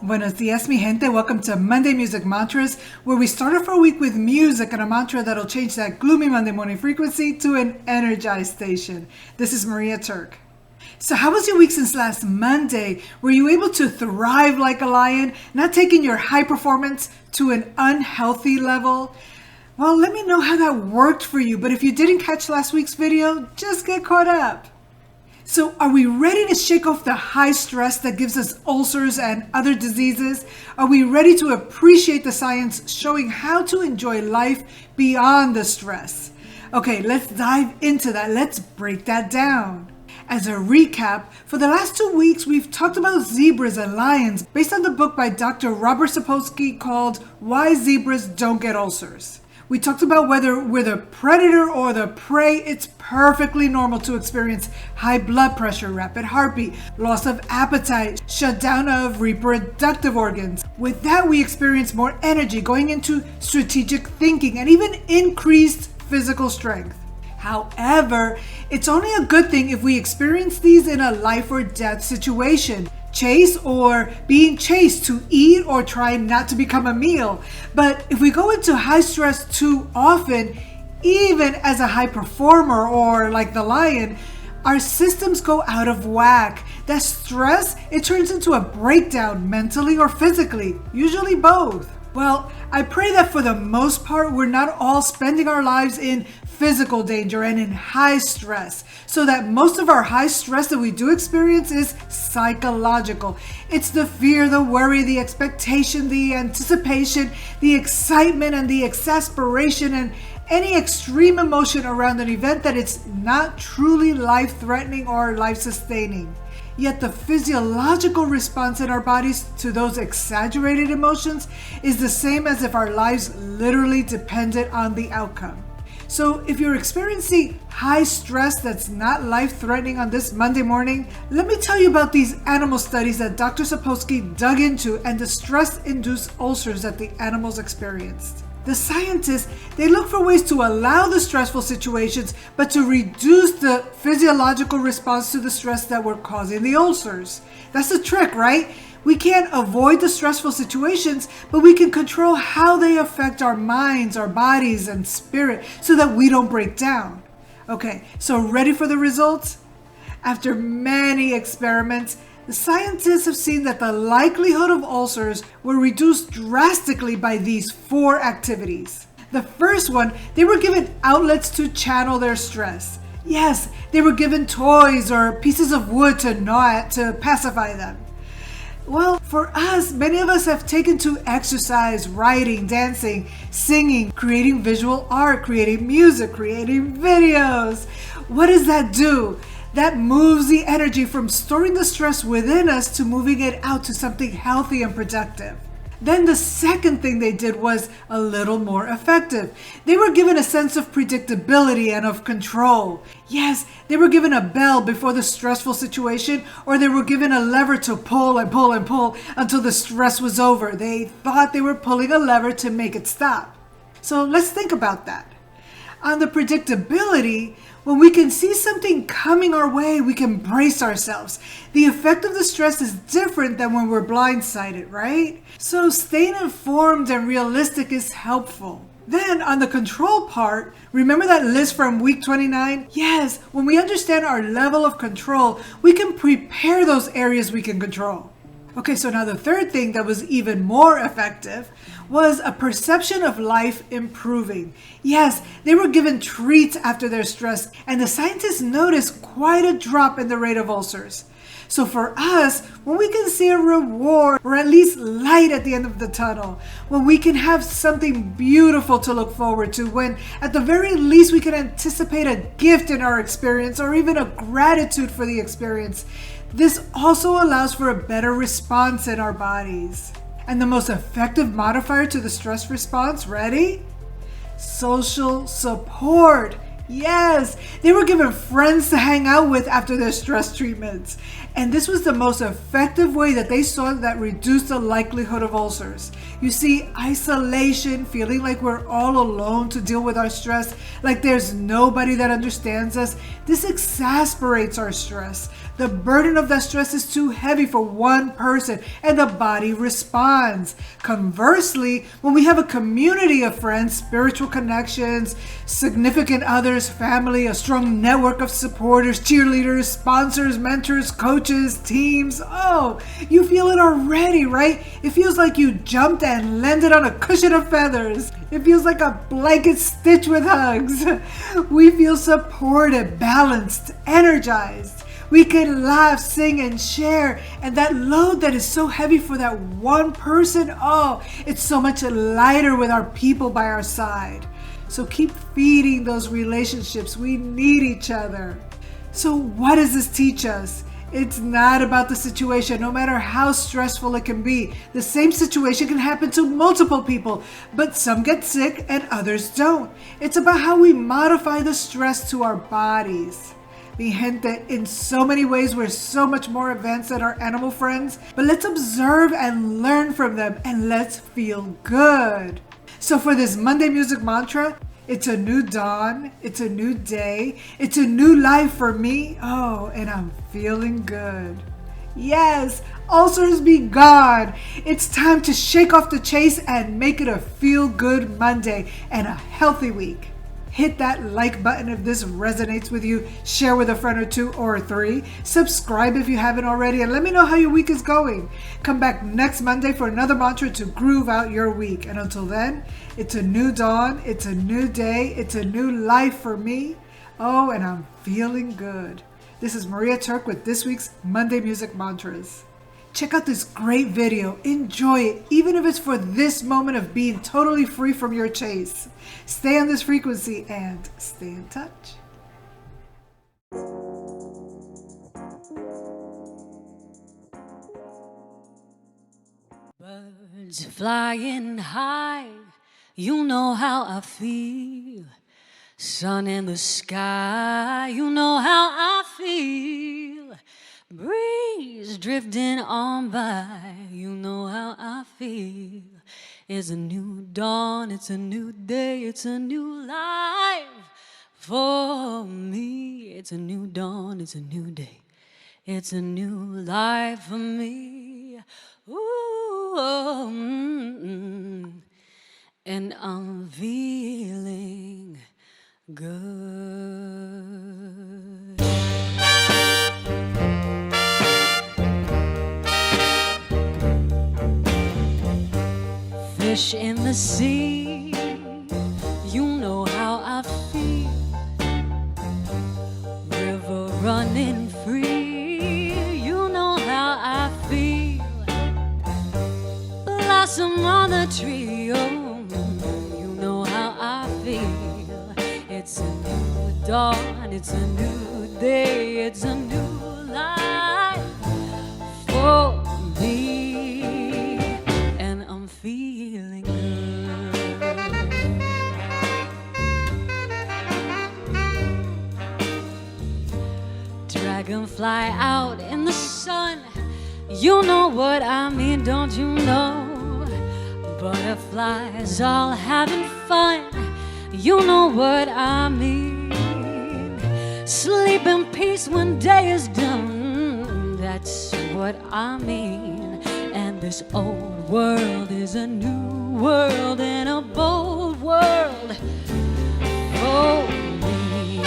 Buenos dias, mi gente. Welcome to Monday Music Mantras, where we start off our week with music and a mantra that'll change that gloomy Monday morning frequency to an energized station. This is Maria Terc. So how was your week since last Monday? Were you able to thrive like a lion, not taking your high performance to an unhealthy level? Well, let me know how that worked for you. But if you didn't catch last week's video, just get caught up. So are we ready to shake off the high stress that gives us ulcers and other diseases? Are we ready to appreciate the science showing how to enjoy life beyond the stress? Okay, let's dive into that. Let's break that down. As a recap, for the last 2 weeks, we've talked about zebras and lions based on the book by Dr. Robert Sapolsky called Why Zebras Don't Get Ulcers. We talked about whether we're the predator or the prey. It's perfectly normal to experience high blood pressure, rapid heartbeat, loss of appetite, shutdown of reproductive organs. With that, we experience more energy, going into strategic thinking, and even increased physical strength. However, it's only a good thing if we experience these in a life or death situation. Chase or being chased to eat or try not to become a meal. But if we go into high stress too often, even as a high performer or like the lion, our systems go out of whack. That stress, it turns into a breakdown mentally or physically, usually both. Well, I pray that for the most part, we're not all spending our lives in physical danger and in high stress, so that most of our high stress that we do experience is psychological. It's the fear, the worry, the expectation, the anticipation, the excitement, and the exasperation, and any extreme emotion around an event that it's not truly life-threatening or life-sustaining. Yet the physiological response in our bodies to those exaggerated emotions is the same as if our lives literally depended on the outcome. So if you're experiencing high stress that's not life-threatening on this Monday morning, let me tell you about these animal studies that Dr. Sapolsky dug into and the stress-induced ulcers that the animals experienced. The scientists, they look for ways to allow the stressful situations, but to reduce the physiological response to the stress that were causing the ulcers. That's the trick, right? We can't avoid the stressful situations, but we can control how they affect our minds, our bodies, and spirit so that we don't break down. Okay, so ready for the results? After many experiments, the scientists have seen that the likelihood of ulcers were reduced drastically by these 4 activities. The first one, they were given outlets to channel their stress. Yes, they were given toys or pieces of wood to gnaw at to pacify them. Well, for us, many of us have taken to exercise, writing, dancing, singing, creating visual art, creating music, creating videos. What does that do? That moves the energy from storing the stress within us to moving it out to something healthy and productive. Then the second thing they did was a little more effective. They were given a sense of predictability and of control. Yes, they were given a bell before the stressful situation, or they were given a lever to pull and pull and pull until the stress was over. They thought they were pulling a lever to make it stop. So let's think about that. On the predictability, when we can see something coming our way, we can brace ourselves. The effect of the stress is different than when we're blindsided, right? So staying informed and realistic is helpful. Then on the control part, remember that list from week 29? Yes, when we understand our level of control, we can prepare those areas we can control. Okay, so now the third thing that was even more effective was a perception of life improving. Yes, they were given treats after their stress, and the scientists noticed quite a drop in the rate of ulcers. So for us, when we can see a reward or at least light at the end of the tunnel, when we can have something beautiful to look forward to, when at the very least we can anticipate a gift in our experience or even a gratitude for the experience, this also allows for a better response in our bodies. And the most effective modifier to the stress response, ready? Social support. Yes, they were given friends to hang out with after their stress treatments. And this was the most effective way that they saw that reduced the likelihood of ulcers. You see, isolation, feeling like we're all alone to deal with our stress, like there's nobody that understands us, this exasperates our stress. The burden of that stress is too heavy for one person, and the body responds. Conversely, when we have a community of friends, spiritual connections, significant others, family, a strong network of supporters, cheerleaders, sponsors, mentors, coaches, teams, oh, you feel it already, right? It feels like you jumped and landed on a cushion of feathers. It feels like a blanket stitched with hugs. We feel supported, balanced, energized. We can laugh, sing, and share. And that load that is so heavy for that one person, oh, it's so much lighter with our people by our side. So keep feeding those relationships. We need each other. So what does this teach us? It's not about the situation, no matter how stressful it can be. The same situation can happen to multiple people, but some get sick and others don't. It's about how we modify the stress to our bodies. Mi gente, in so many ways, we're so much more advanced than our animal friends, but let's observe and learn from them, and let's feel good. So for this Monday music mantra, it's a new dawn, it's a new day, it's a new life for me. Oh, and I'm feeling good. Yes, ulcers be gone. It's time to shake off the chase and make it a feel-good Monday and a healthy week. Hit that like button if this resonates with you. Share with a friend or two or three. Subscribe if you haven't already, and let me know how your week is going. Come back next Monday for another mantra to groove out your week. And until then, it's a new dawn, it's a new day, it's a new life for me. Oh, and I'm feeling good. This is Maria Terc with this week's Monday Music Mantras. Check out this great video. Enjoy it, even if it's for this moment of being totally free from your chase. Stay on this frequency and stay in touch. Birds flying high, you know how I feel. Sun in the sky, you know how I feel. Breeze drifting on by, you know how I feel. It's a new dawn, it's a new day, it's a new life for me. It's a new dawn, it's a new day, it's a new life for me. Ooh, and I'm feeling good. Fish in the sea, you know how I feel. River running free, you know how I feel. Blossom on the tree, oh, you know how I feel. It's a new dawn, it's a new day, it's a new life for me. Feeling good. Dragonfly out in the sun, you know what I mean, don't you know? Butterflies all having fun, you know what I mean. Sleep in peace when day is done, that's what I mean. And this old world is a new world and a bold world for me.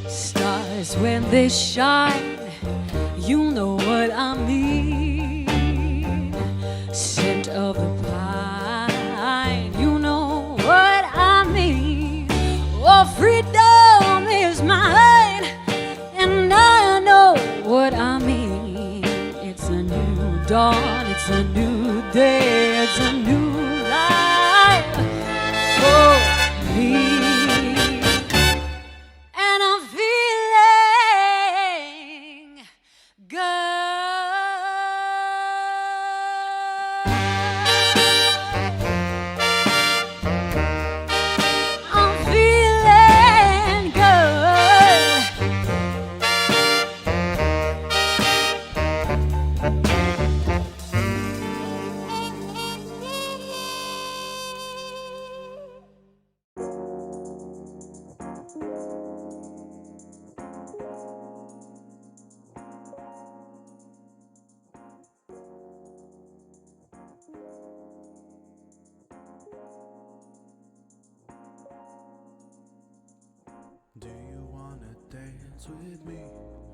Stars when they shine, you know what I mean. Scent of the pine, you know what I mean. Oh, freedom is mine, and I know what I mean. It's a new dawn, it's a new day, it's a new life for me. And I'm feeling good. dance with me.